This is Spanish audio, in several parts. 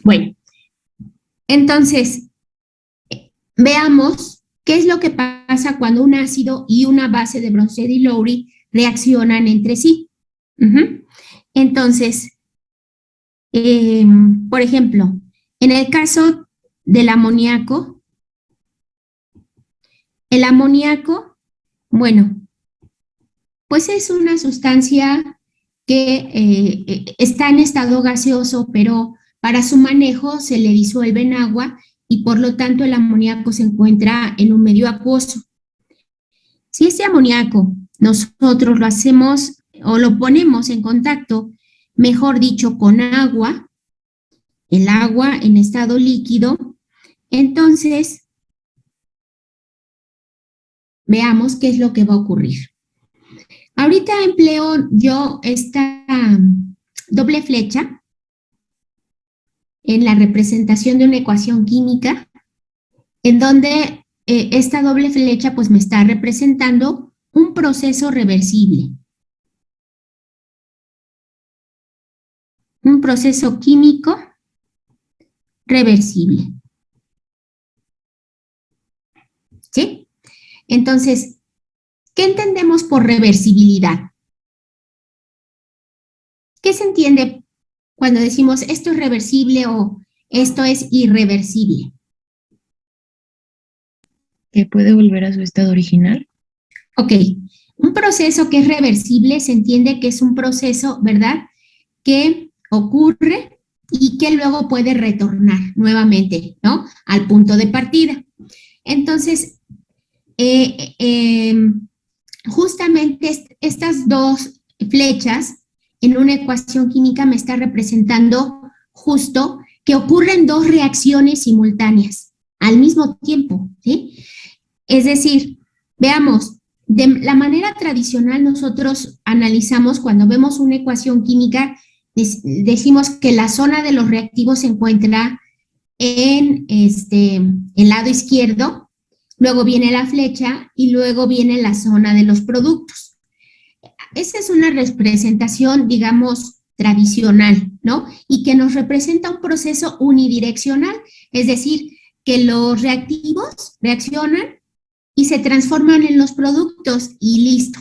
Bueno, entonces, veamos qué es lo que pasa cuando un ácido y una base de Bronsted y Lowry reaccionan entre sí. Entonces, por ejemplo, en el caso del amoníaco, el amoníaco, bueno, pues es una sustancia que está en estado gaseoso, pero para su manejo se le disuelve en agua y por lo tanto el amoníaco se encuentra en un medio acuoso. Si ese amoníaco nosotros lo hacemos o lo ponemos en contacto, mejor dicho, con agua, el agua en estado líquido, entonces veamos qué es lo que va a ocurrir. Ahorita empleo yo esta doble flecha en la representación de una ecuación química, en donde esta doble flecha pues me está representando un proceso reversible. Un proceso químico reversible. ¿Sí? Entonces, ¿qué entendemos por reversibilidad? ¿Qué se entiende cuando decimos esto es reversible o esto es irreversible? ¿Que puede volver a su estado original? Ok, un proceso que es reversible se entiende que es un proceso, ¿verdad?, que ocurre y que luego puede retornar nuevamente, ¿no?, al punto de partida. Entonces, justamente estas dos flechas en una ecuación química me está representando justo que ocurren dos reacciones simultáneas al mismo tiempo, ¿sí? Es decir, veamos, de la manera tradicional nosotros analizamos cuando vemos una ecuación química, decimos que la zona de los reactivos se encuentra en el lado izquierdo, luego viene la flecha y luego viene la zona de los productos. Esa es una representación, digamos, tradicional, ¿no? Y que nos representa un proceso unidireccional, es decir, que los reactivos reaccionan y se transforman en los productos y listo,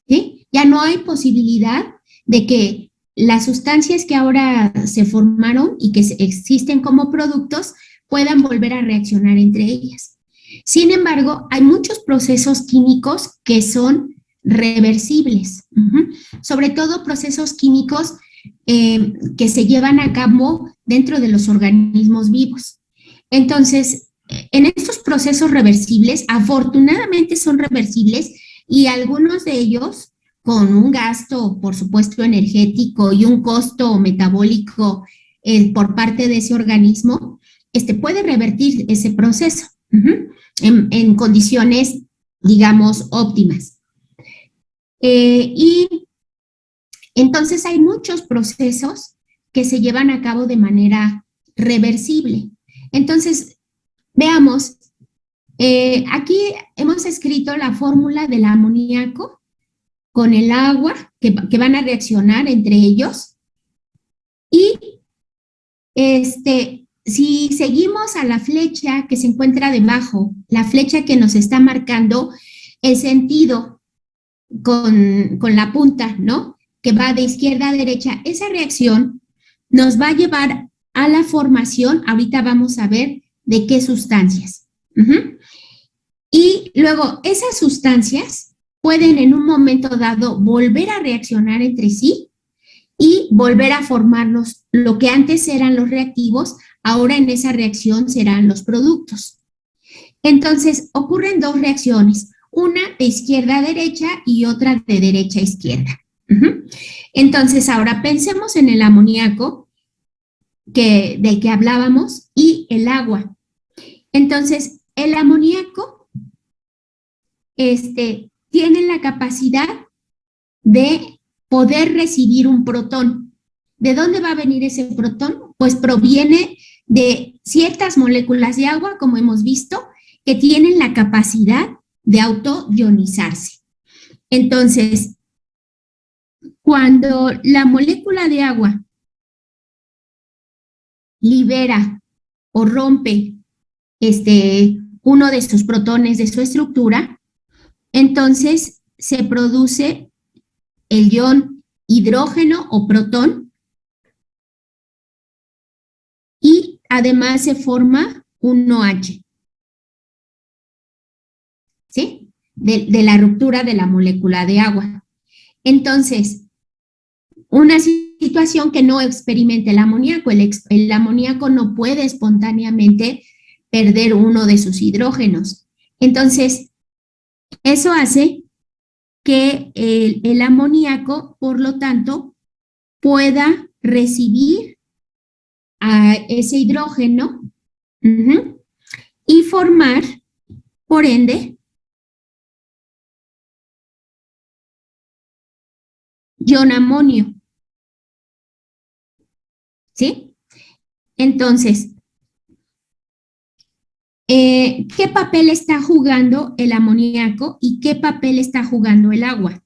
¿sí? Ya no hay posibilidad de que las sustancias que ahora se formaron y que existen como productos puedan volver a reaccionar entre ellas. Sin embargo, hay muchos procesos químicos que son reversibles, sobre todo procesos químicos que se llevan a cabo dentro de los organismos vivos. Entonces, en estos procesos reversibles, afortunadamente son reversibles y algunos de ellos con un gasto, por supuesto, energético y un costo metabólico por parte de ese organismo, puede revertir ese proceso en condiciones, digamos, óptimas. Y entonces hay muchos procesos que se llevan a cabo de manera reversible. Entonces, veamos, aquí hemos escrito la fórmula del amoníaco con el agua que van a reaccionar entre ellos. Y si seguimos a la flecha que se encuentra debajo, la flecha que nos está marcando el sentido con la punta, ¿no?, que va de izquierda a derecha, esa reacción nos va a llevar a la formación, ahorita vamos a ver de qué sustancias. Y luego esas sustancias pueden en un momento dado volver a reaccionar entre sí y volver a formarnos lo que antes eran los reactivos, ahora en esa reacción serán los productos. Entonces, ocurren dos reacciones, una de izquierda a derecha y otra de derecha a izquierda. Entonces, ahora pensemos en el amoníaco del que hablábamos y el agua. Entonces, el amoníaco tiene la capacidad de poder recibir un protón. ¿De dónde va a venir ese protón? Pues proviene de ciertas moléculas de agua, como hemos visto, que tienen la capacidad de autoionizarse. Entonces, cuando la molécula de agua libera o rompe uno de sus protones de su estructura, entonces se produce el ion hidrógeno o protón y además se forma un OH, ¿sí? De la ruptura de la molécula de agua. Entonces, una situación que no experimenta el amoníaco. El amoníaco no puede espontáneamente perder uno de sus hidrógenos. Entonces, eso hace que el amoníaco, por lo tanto, pueda recibir a ese hidrógeno y formar, por ende, ion amonio. ¿Sí? Entonces, ¿qué papel está jugando el amoníaco y qué papel está jugando el agua?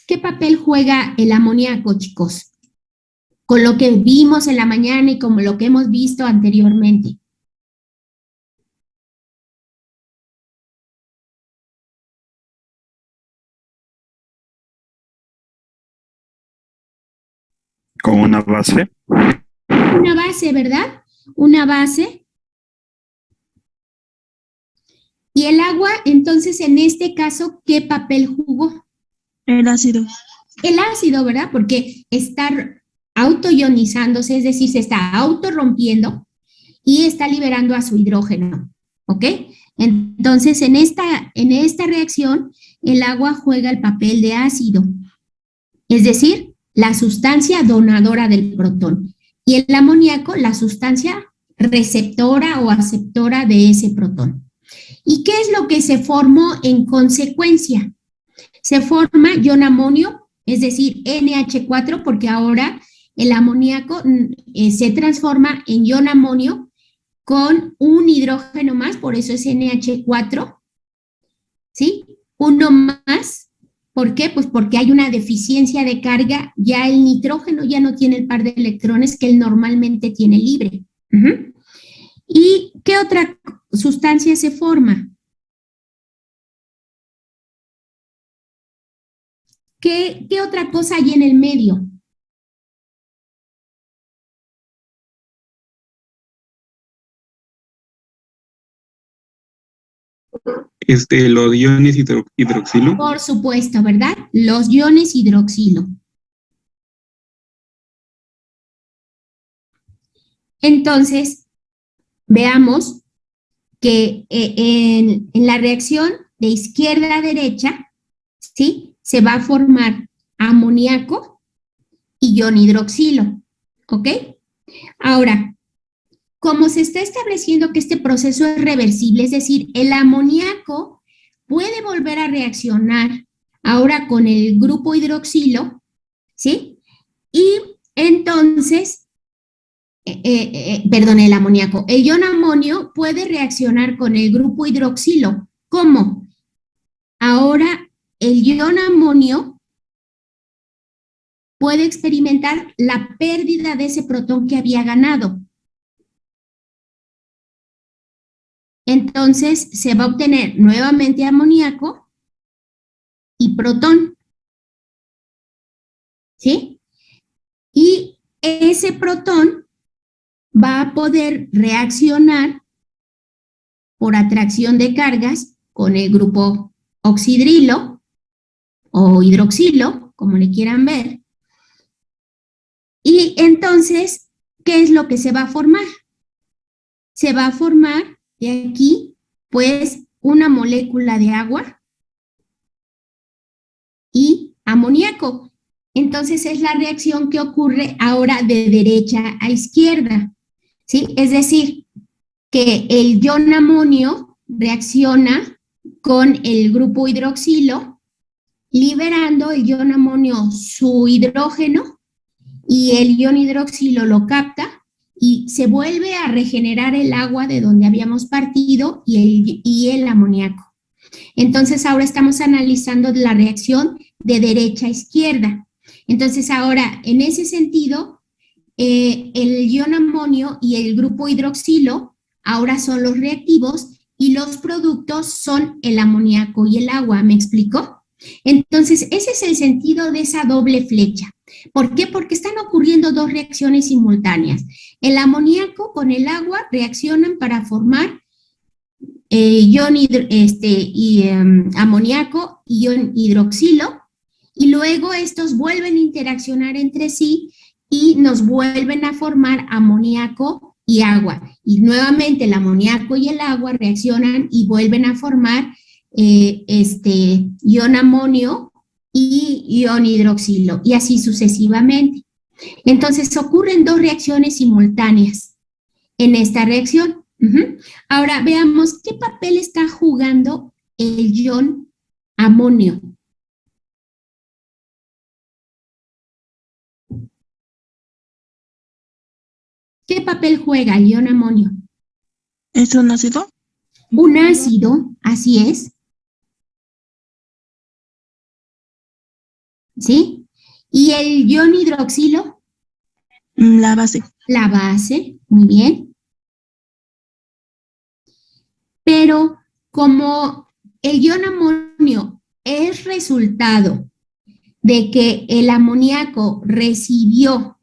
¿Qué papel juega el amoníaco, chicos? Con lo que vimos en la mañana y como lo que hemos visto anteriormente. Con una base. Una base, ¿verdad? Una base. Y el agua, entonces, en este caso, ¿qué papel jugó? El ácido. El ácido, ¿verdad? Porque está autoionizándose, es decir, se está autorrompiendo y está liberando a su hidrógeno, ¿ok? Entonces, en esta reacción, el agua juega el papel de ácido, es decir, la sustancia donadora del protón, y el amoníaco, la sustancia receptora o aceptora de ese protón. ¿Y qué es lo que se formó en consecuencia? Se forma ion amonio, es decir, NH4, porque ahora el amoníaco se transforma en ion amonio con un hidrógeno más, por eso es NH4, ¿sí? Uno más, ¿por qué? Pues porque hay una deficiencia de carga, ya el nitrógeno ya no tiene el par de electrones que él normalmente tiene libre. ¿Y qué otra sustancia se forma? ¿Qué otra cosa hay en el medio? Los iones hidroxilo. Por supuesto, ¿verdad? Los iones hidroxilo. Entonces, veamos que en la reacción de izquierda a derecha, ¿sí? Se va a formar amoníaco y ion hidroxilo, ¿ok? Ahora, como se está estableciendo que este proceso es reversible, es decir, el amoníaco puede volver a reaccionar ahora con el grupo hidroxilo, ¿sí? Y entonces, perdón, el amoníaco, el ion amonio puede reaccionar con el grupo hidroxilo. ¿Cómo? Ahora el ion amonio puede experimentar la pérdida de ese protón que había ganado. Entonces se va a obtener nuevamente amoníaco y protón, ¿sí? Y ese protón va a poder reaccionar por atracción de cargas con el grupo oxidrilo o hidroxilo, como le quieran ver. Y entonces, ¿qué es lo que se va a formar? Se va a formar de aquí, pues, una molécula de agua y amoníaco. Entonces es la reacción que ocurre ahora de derecha a izquierda, ¿sí? Es decir, que el ion amonio reacciona con el grupo hidroxilo, liberando el ion amonio su hidrógeno y el ion hidroxilo lo capta y se vuelve a regenerar el agua de donde habíamos partido y el amoníaco. Entonces ahora estamos analizando la reacción de derecha a izquierda. Entonces ahora, en ese sentido, el ion amonio y el grupo hidroxilo ahora son los reactivos y los productos son el amoníaco y el agua. ¿Me explico? Entonces, ese es el sentido de esa doble flecha. ¿Por qué? Porque están ocurriendo dos reacciones simultáneas. El amoníaco con el agua reaccionan para formar amoníaco y ion hidroxilo, y luego estos vuelven a interaccionar entre sí y nos vuelven a formar amoníaco y agua. Y nuevamente el amoníaco y el agua reaccionan y vuelven a formar ion amonio y ion hidroxilo, y así sucesivamente. Entonces ocurren dos reacciones simultáneas en esta reacción. Ahora veamos qué papel está jugando el ion amonio. ¿Qué papel juega el ion amonio? ¿Es un ácido? Un ácido, así es. ¿Sí? ¿Y el ion hidroxilo? La base. La base, muy bien. Pero como el ion amonio es resultado de que el amoníaco recibió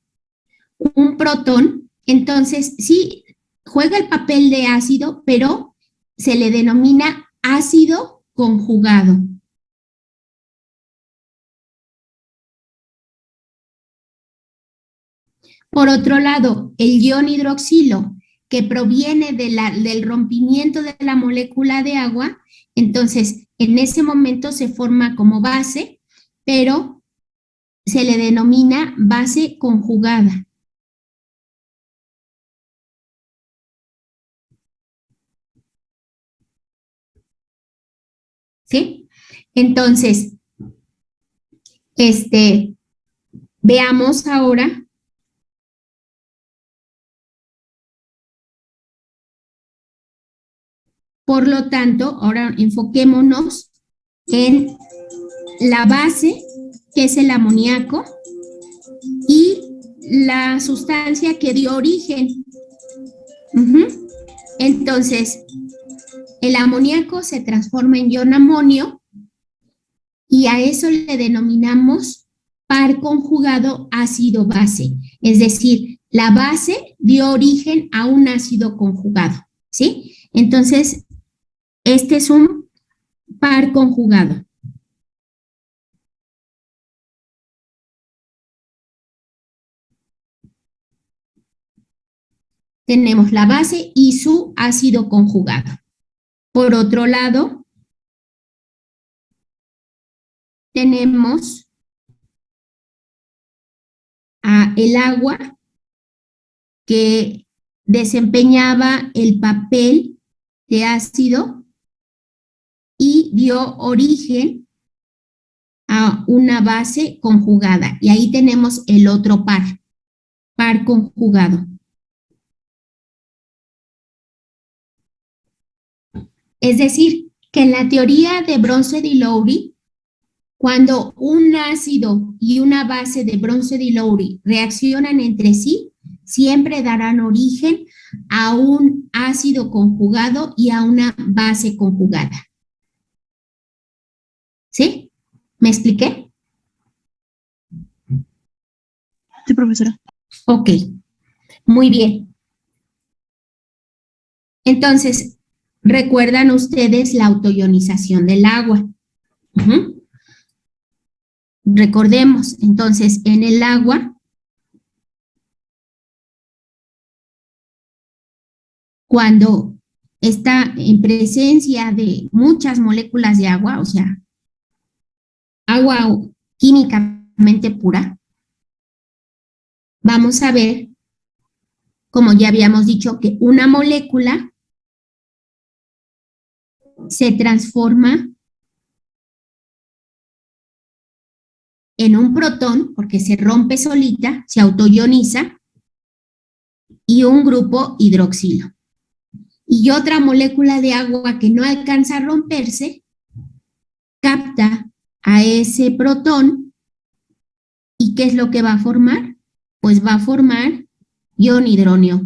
un protón, entonces sí juega el papel de ácido, pero se le denomina ácido conjugado. Por otro lado, el ion hidroxilo, que proviene del rompimiento de la molécula de agua, entonces en ese momento se forma como base, pero se le denomina base conjugada. ¿Sí? Entonces, veamos ahora por lo tanto, ahora enfoquémonos en la base, que es el amoníaco, y la sustancia que dio origen. Entonces, el amoníaco se transforma en ion amonio y a eso le denominamos par conjugado ácido-base. Es decir, la base dio origen a un ácido conjugado, ¿sí? Entonces, este es un par conjugado. Tenemos la base y su ácido conjugado. Por otro lado, tenemos el agua que desempeñaba el papel de ácido y dio origen a una base conjugada. Y ahí tenemos el otro par conjugado. Es decir, que en la teoría de Bronsted-Lowry, cuando un ácido y una base de Bronsted-Lowry reaccionan entre sí, siempre darán origen a un ácido conjugado y a una base conjugada. ¿Sí? ¿Me expliqué? Sí, profesora. Ok, muy bien. Entonces, ¿recuerdan ustedes la autoionización del agua? Recordemos, entonces, en el agua, cuando está en presencia de muchas moléculas de agua, o sea, agua químicamente pura, vamos a ver, como ya habíamos dicho, que una molécula se transforma en un protón, porque se rompe solita, se autoioniza, y un grupo hidroxilo. Y otra molécula de agua que no alcanza a romperse, capta a ese protón. ¿Y qué es lo que va a formar? Pues va a formar ion hidronio.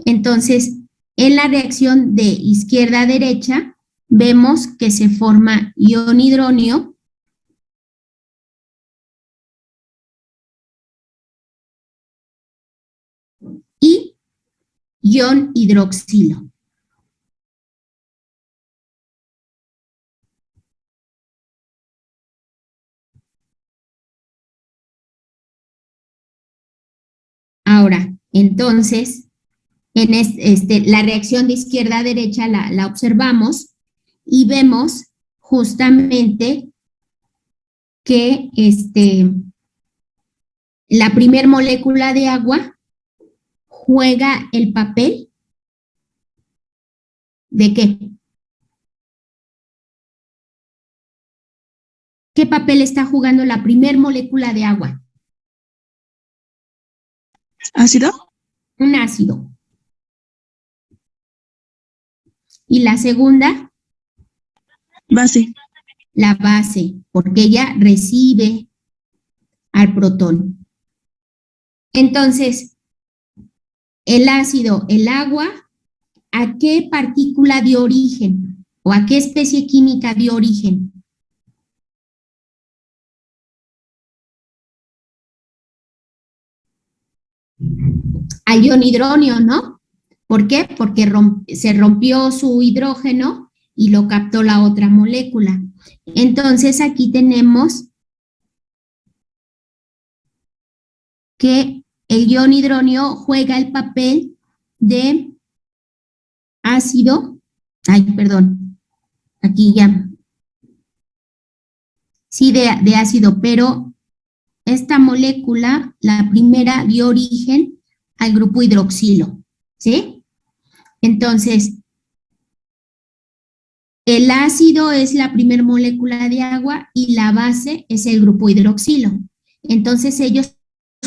Entonces, en la reacción de izquierda a derecha, vemos que se forma ion hidronio y ion hidroxilo. Ahora, entonces, en la reacción de izquierda a derecha la observamos y vemos justamente que la primer molécula de agua juega el papel ¿de qué? ¿Qué papel está jugando la primer molécula de agua? ¿Ácido? Un ácido. Y la segunda, Base. la base, porque ella recibe al protón. Entonces, el ácido, el agua, ¿a qué partícula dio origen? ¿O a qué especie química dio origen? Al ion hidronio, ¿no? ¿Por qué? Porque se rompió su hidrógeno y lo captó la otra molécula. Entonces, aquí tenemos que el ion hidronio juega el papel de ácido, aquí ya, sí, de ácido, pero esta molécula, la primera, dio origen al grupo hidroxilo, ¿sí? Entonces, el ácido es la primera molécula de agua y la base es el grupo hidroxilo. Entonces, ellos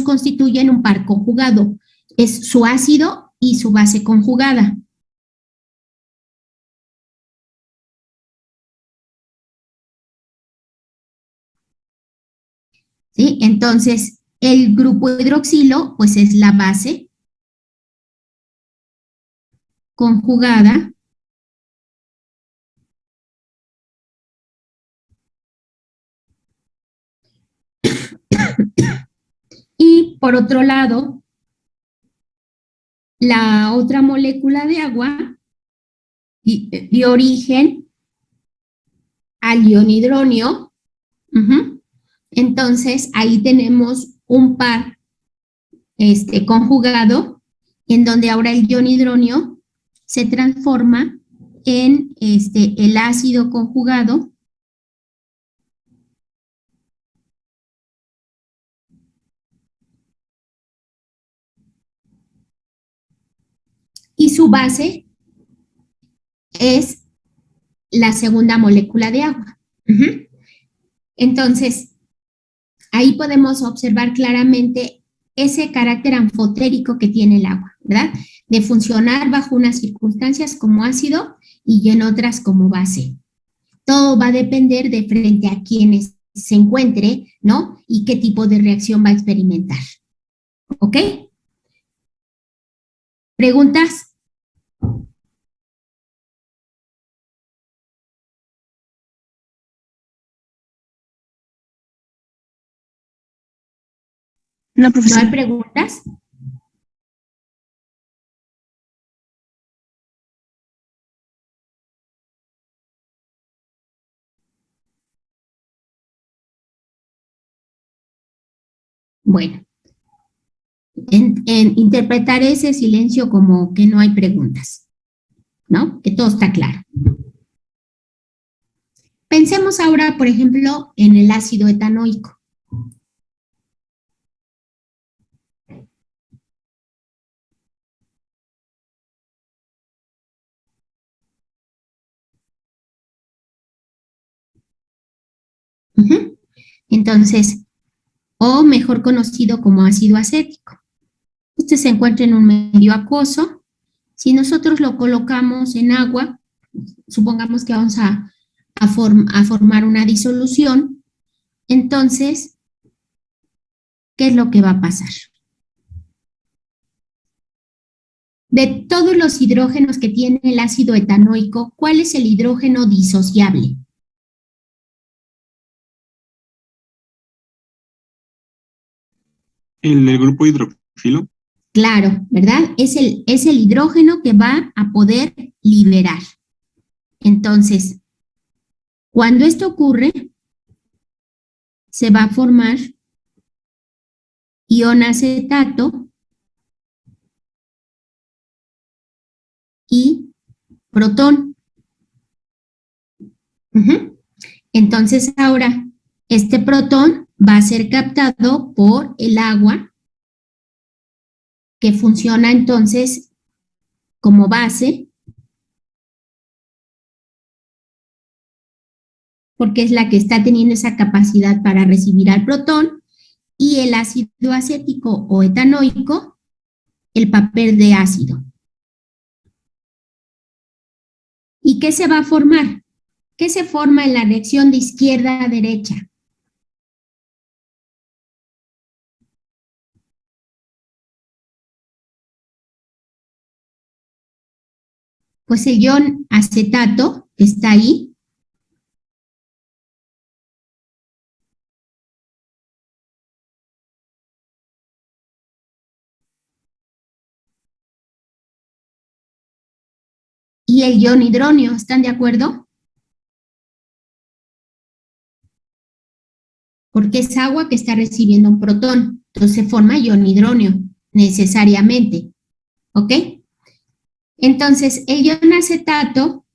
constituyen un par conjugado. Es su ácido y su base conjugada. ¿Sí? Entonces, el grupo hidroxilo, pues es la base conjugada y por otro lado, la otra molécula de agua dio origen al ion hidronio. Entonces, ahí tenemos un par conjugado en donde ahora el ion hidronio se transforma en el ácido conjugado y su base es la segunda molécula de agua. Entonces, ahí podemos observar claramente ese carácter anfotérico que tiene el agua, ¿verdad? De funcionar bajo unas circunstancias como ácido y en otras como base. Todo va a depender de frente a quienes se encuentre, ¿no? Y qué tipo de reacción va a experimentar. ¿Ok? ¿Preguntas? No, ¿No profesora. hay preguntas? Bueno, interpretar ese silencio como que no hay preguntas, ¿no? Que todo está claro. Pensemos ahora, por ejemplo, en el ácido etanoico. Entonces, o mejor conocido como ácido acético. Este se encuentra en un medio acuoso. Si nosotros lo colocamos en agua, supongamos que vamos a a formar una disolución, entonces, ¿qué es lo que va a pasar? De todos los hidrógenos que tiene el ácido etanoico, ¿cuál es el hidrógeno disociable? El del grupo hidroxilo. Claro, ¿verdad? Es el hidrógeno que va a poder liberar. Entonces, cuando esto ocurre, se va a formar ion acetato y protón. Entonces, ahora, este protón va a ser captado por el agua, que funciona entonces como base, porque es la que está teniendo esa capacidad para recibir al protón, y el ácido acético o etanoico, el papel de ácido. ¿Y qué se va a formar? ¿Qué se forma en la reacción de izquierda a derecha? Pues el ion acetato que está ahí, y el ion hidronio, ¿están de acuerdo? Porque es agua que está recibiendo un protón, entonces se forma ion hidronio, necesariamente, ¿ok? Entonces, el ion acetato,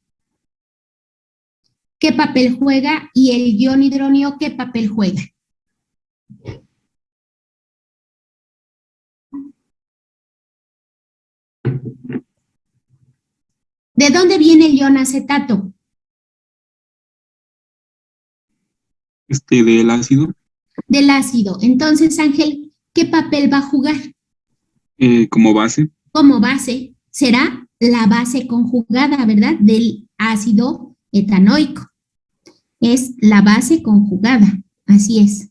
¿qué papel juega? Y el ion hidronio, ¿qué papel juega? ¿De dónde viene el ion acetato? Del ácido. Del ácido. Entonces, Ángel, ¿qué papel va a jugar? Como base. Como base, será la base conjugada, ¿verdad? Del ácido etanoico. Es la base conjugada, así es.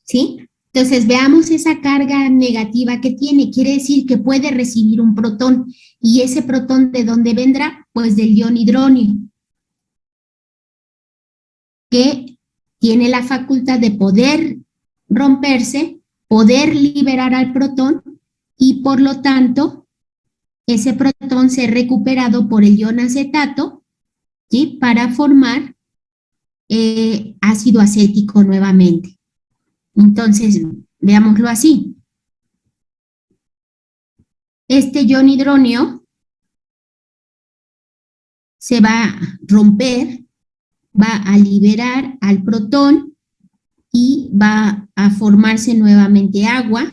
¿Sí? Entonces, veamos esa carga negativa que tiene. Quiere decir que puede recibir un protón. ¿Y ese protón de dónde vendrá? Pues del ion hidronio, que tiene la facultad de poder romperse, poder liberar al protón y por lo tanto ese protón ser recuperado por el ion acetato, ¿sí? Para formar ácido acético nuevamente. Entonces, veámoslo así. Este ion hidronio se va a romper, va a liberar al protón y va a formarse nuevamente agua.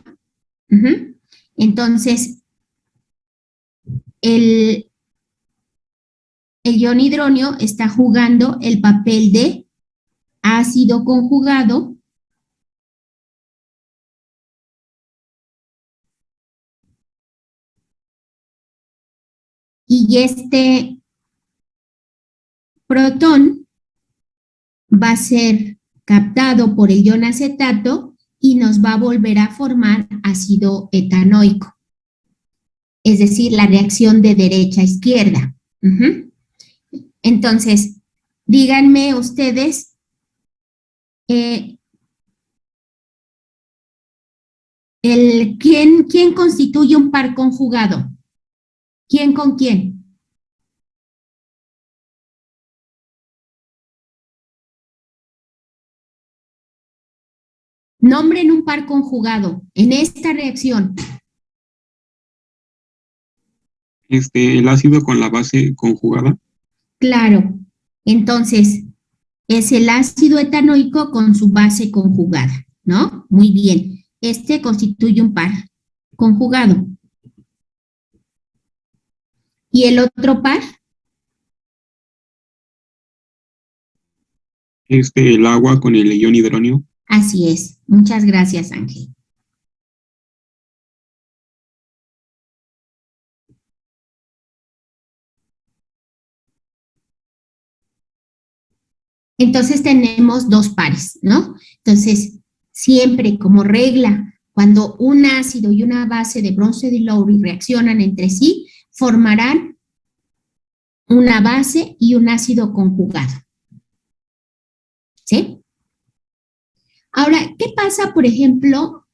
Entonces, el ion hidronio está jugando el papel de ácido conjugado y este protón va a ser captado por el ion acetato y nos va a volver a formar ácido etanoico, es decir, la reacción de derecha a izquierda. Entonces, díganme ustedes, ¿quién constituye un par conjugado? ¿Quién con quién? Nombren un par conjugado en esta reacción. El ácido con la base conjugada. Claro. Entonces, es el ácido etanoico con su base conjugada, ¿no? Muy bien. Este constituye un par conjugado. ¿Y el otro par? El agua con el ion hidronio. Así es. Muchas gracias, Ángel. Entonces tenemos dos pares, ¿no? Entonces, siempre como regla, cuando un ácido y una base de Bronsted y Lowry reaccionan entre sí, formarán una base y un ácido conjugado. ¿Sí? Ahora, ¿qué pasa, por ejemplo,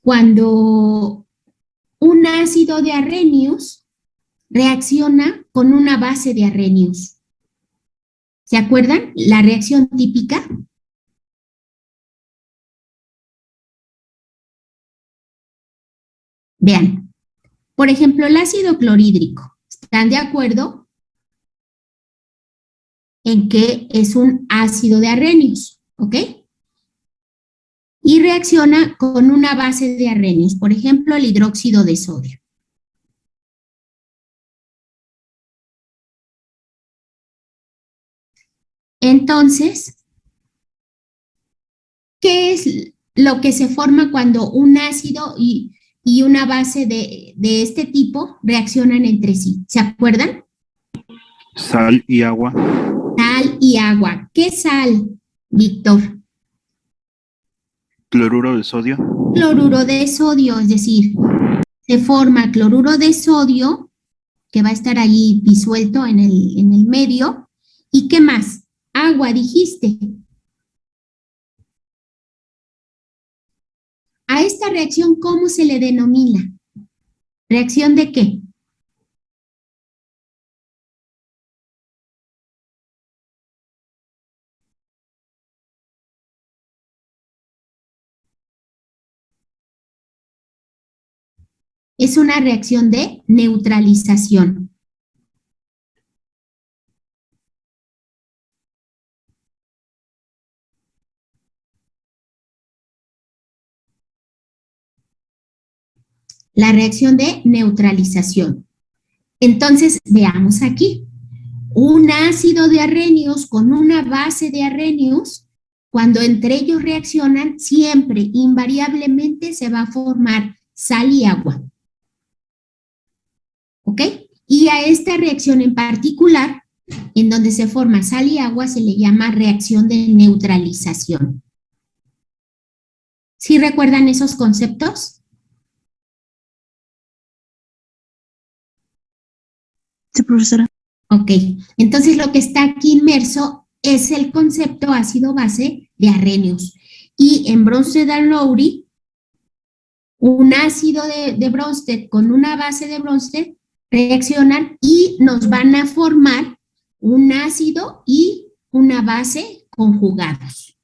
cuando un ácido de Arrhenius reacciona con una base de Arrhenius? ¿Se acuerdan? La reacción típica. Vean, por ejemplo, el ácido clorhídrico. ¿Están de acuerdo en que es un ácido de Arrhenius? ¿Ok? Y reacciona con una base de Arrhenius, por ejemplo, el hidróxido de sodio. Entonces, ¿qué es lo que se forma cuando un ácido y una base de este tipo reaccionan entre sí? ¿Se acuerdan? Sal y agua. Sal y agua. ¿Qué sal, Víctor? Cloruro de sodio. Cloruro de sodio, es decir, se forma cloruro de sodio, que va a estar ahí disuelto en el medio. ¿Y qué más? Agua, dijiste. A esta reacción, ¿cómo se le denomina? ¿Reacción de qué? Es una reacción de neutralización. La reacción de neutralización. Entonces, veamos aquí. Un ácido de Arrhenius con una base de Arrhenius, cuando entre ellos reaccionan, siempre, invariablemente, se va a formar sal y agua. ¿Ok? Y a esta reacción en particular, en donde se forma sal y agua, se le llama reacción de neutralización. ¿Sí recuerdan esos conceptos? Sí, profesora. Ok, entonces lo que está aquí inmerso es el concepto ácido-base de Arrhenius. Y en Bronsted and Lowry, un ácido de Bronsted con una base de Bronsted reaccionan y nos van a formar un ácido y una base conjugados.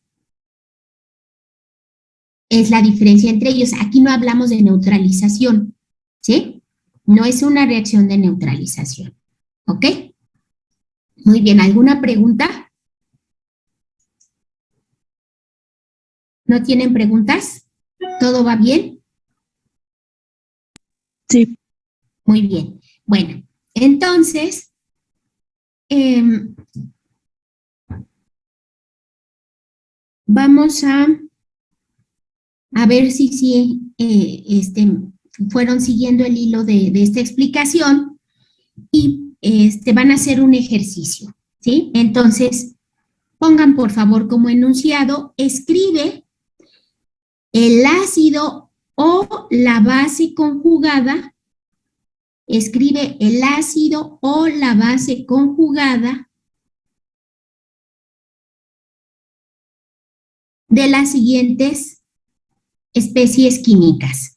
Es la diferencia entre ellos. Aquí no hablamos de neutralización, ¿sí? No es una reacción de neutralización, ¿ok? Muy bien, ¿alguna pregunta? ¿No tienen preguntas? ¿Todo va bien? Sí. Muy bien. Bueno, entonces, vamos a ver si fueron siguiendo el hilo de esta explicación y van a hacer un ejercicio, ¿sí? Entonces, pongan por favor como enunciado, escribe el ácido o la base conjugada, escribe el ácido o la base conjugada de las siguientes especies químicas.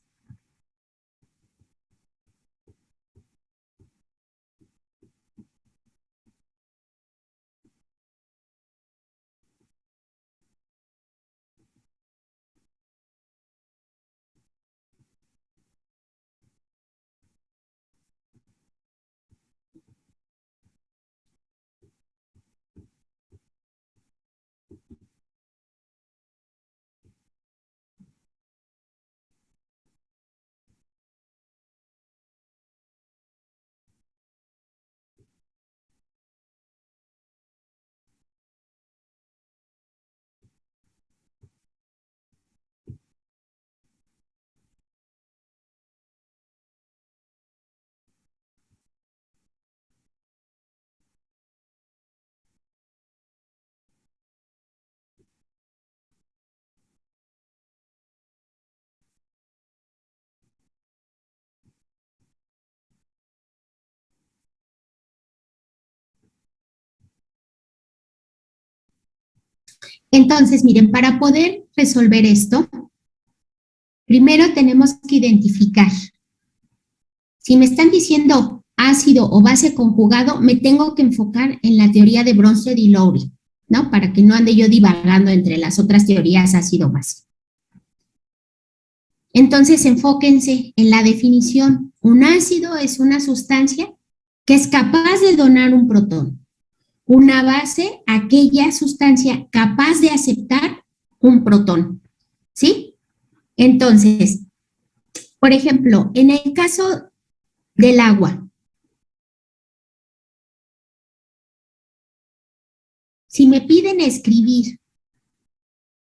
Entonces, miren, para poder resolver esto, primero tenemos que identificar. Si me están diciendo ácido o base conjugado, me tengo que enfocar en la teoría de Bronsted y Lowry, ¿no? Para que no ande yo divagando entre las otras teorías ácido-base. Entonces, enfóquense en la definición. Un ácido es una sustancia que es capaz de donar un protón. Una base, aquella sustancia capaz de aceptar un protón, ¿sí? Entonces, por ejemplo, en el caso del agua, si me piden escribir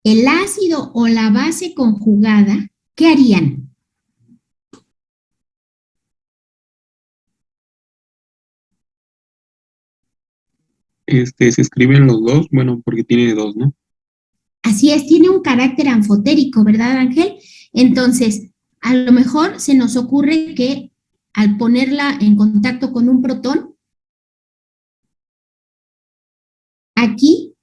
el ácido o la base conjugada, ¿qué harían? Se escriben los dos, bueno, porque tiene dos, ¿no? Así es, tiene un carácter anfotérico, ¿verdad, Ángel? Entonces, a lo mejor se nos ocurre que al ponerla en contacto con un protón, aquí,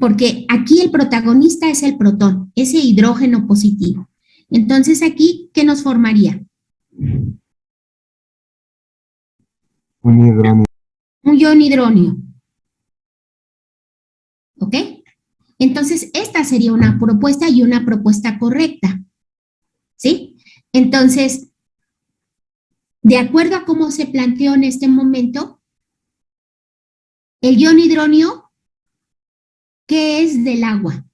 porque aquí el protagonista es el protón, ese hidrógeno positivo. Entonces, aquí, ¿qué nos formaría? Un hidrógeno. Un ion hidróneo. ¿Ok? Entonces, esta sería una propuesta y una propuesta correcta. ¿Sí? Entonces, de acuerdo a cómo se planteó en este momento, el ion hidróneo, ¿qué es del agua?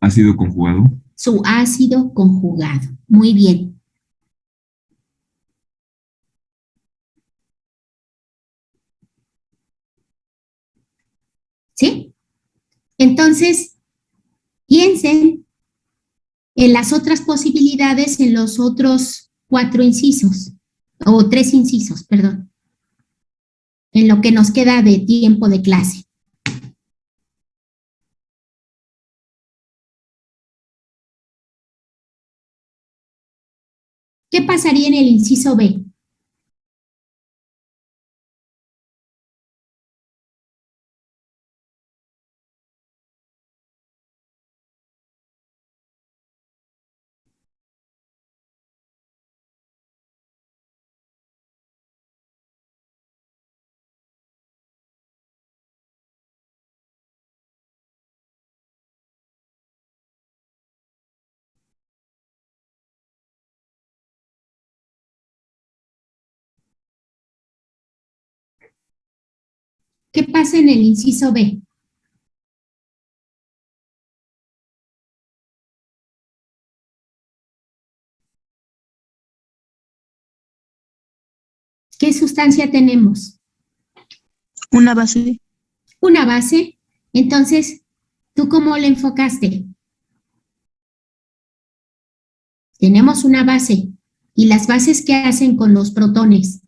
Ácido conjugado. Su ácido conjugado. Muy bien. ¿Sí? Entonces, piensen en las otras posibilidades, en los otros 4 incisos, o 3 incisos, perdón, en lo que nos queda de tiempo de clase. ¿Qué pasaría en el inciso B? ¿Qué pasa en el inciso B? ¿Qué sustancia tenemos? Una base. Una base. Entonces, ¿tú cómo le enfocaste? Tenemos una base. ¿Y las bases qué hacen con los protones?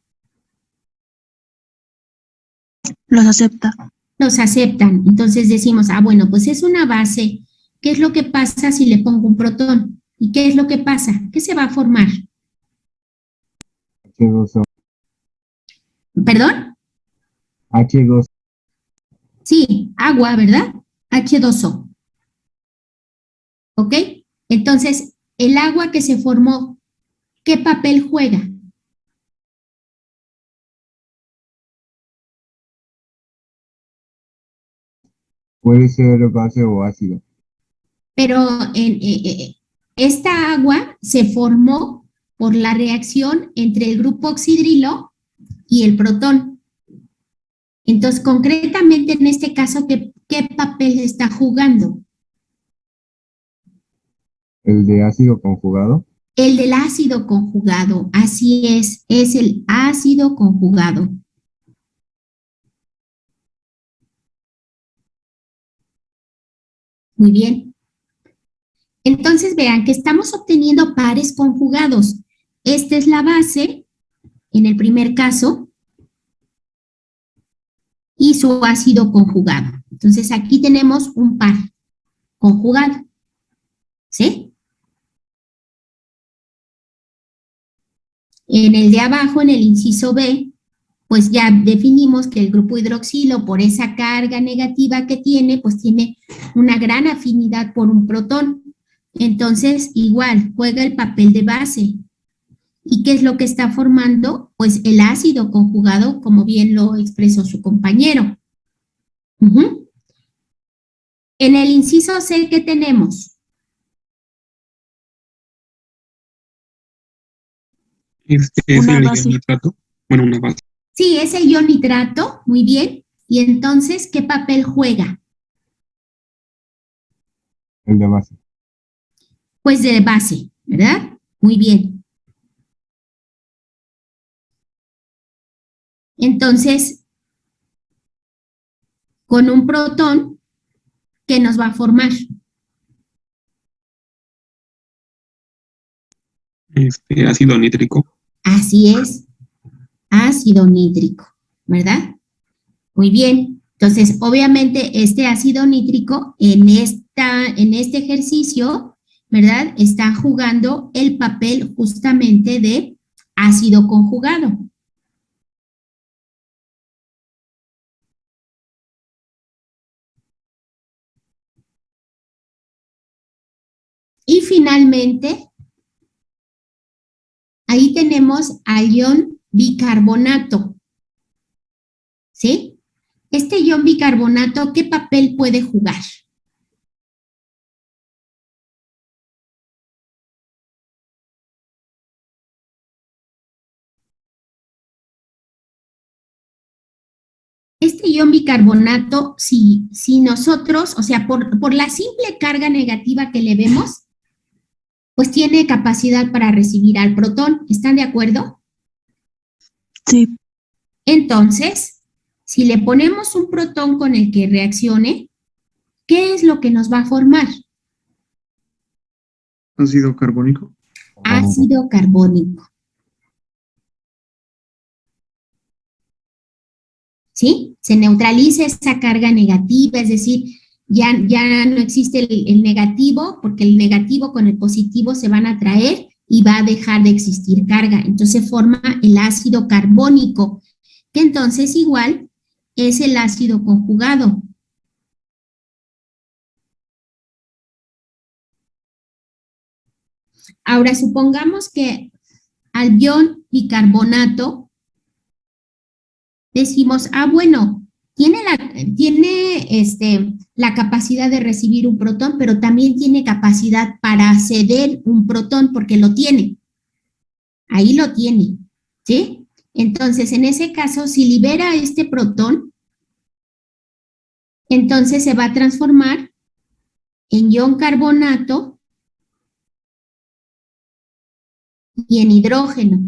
Los acepta. Los aceptan. Entonces decimos, ah, bueno, pues es una base. ¿Qué es lo que pasa si le pongo un protón? ¿Y qué es lo que pasa? ¿Qué se va a formar? H2O. ¿Perdón? H2. Sí, agua, ¿verdad? H2O. ¿Ok? Entonces, el agua que se formó, ¿qué papel juega? Puede ser base o ácido. Pero esta agua se formó por la reacción entre el grupo oxidrilo y el protón. Entonces, concretamente en este caso, ¿qué papel está jugando? El de ácido conjugado. El del ácido conjugado, así es el ácido conjugado. Muy bien. Entonces vean que estamos obteniendo pares conjugados. Esta es la base, en el primer caso, y su ácido conjugado. Entonces aquí tenemos un par conjugado. ¿Sí? En el de abajo, en el inciso B, pues ya definimos que el grupo hidroxilo, por esa carga negativa que tiene, pues tiene una gran afinidad por un protón. Entonces, igual, juega el papel de base. ¿Y qué es lo que está formando? Pues el ácido conjugado, como bien lo expresó su compañero. Uh-huh. En el inciso C, ¿qué tenemos? Es Una el base. nitrato. Bueno, una base. Sí, es el ion nitrato, muy bien. Y entonces, ¿qué papel juega? El de base. Pues de base, ¿verdad? Muy bien. Entonces, con un protón, ¿qué nos va a formar? Ácido nítrico. Así es, ácido nítrico, ¿verdad? Muy bien. Entonces, obviamente, este ácido nítrico en este ejercicio, ¿verdad? Está jugando el papel justamente de ácido conjugado. Y finalmente, ahí tenemos al ion bicarbonato, ¿sí? Este ion bicarbonato, ¿qué papel puede jugar? Este ion bicarbonato, si nosotros, o sea, por la simple carga negativa que le vemos, pues tiene capacidad para recibir al protón. ¿Están de acuerdo? Sí. Entonces, si le ponemos un protón con el que reaccione, ¿qué es lo que nos va a formar? Ácido carbónico. Ácido carbónico. ¿Sí? Se neutraliza esa carga negativa, es decir, ya no existe el negativo, porque el negativo con el positivo se van a atraer y va a dejar de existir carga. Entonces forma el ácido carbónico, que entonces igual es el ácido conjugado. Ahora, supongamos que al ion bicarbonato decimos, bueno, tiene la capacidad de recibir un protón, pero también tiene capacidad para ceder un protón porque lo tiene. Ahí lo tiene, ¿sí? Entonces, en ese caso, si libera este protón, entonces se va a transformar en ion carbonato y en hidrógeno.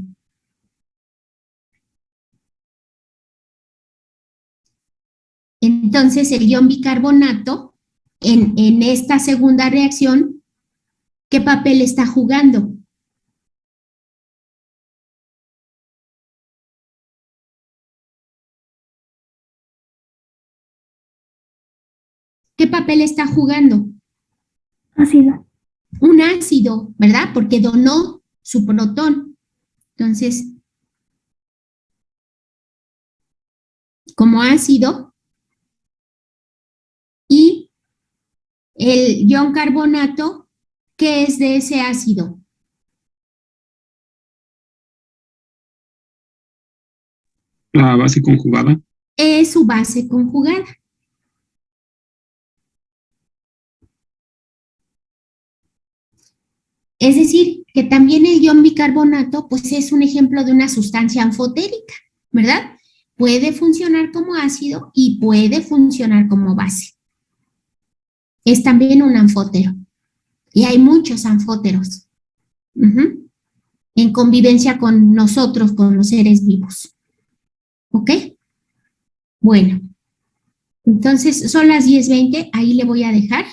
Entonces, el ion bicarbonato, en esta segunda reacción, ¿qué papel está jugando? ¿Qué papel está jugando? Ácido. Un ácido, ¿verdad? Porque donó su protón. Entonces, como ácido, y el ion carbonato, ¿qué es de ese ácido? La base conjugada. Es su base conjugada. Es decir, que también el ion bicarbonato, pues es un ejemplo de una sustancia anfotérica, ¿verdad? Puede funcionar como ácido y puede funcionar como base. Es también un anfótero. Y hay muchos anfóteros en convivencia con nosotros, con los seres vivos. ¿Ok? Bueno, entonces son las 10:20, ahí le voy a dejar.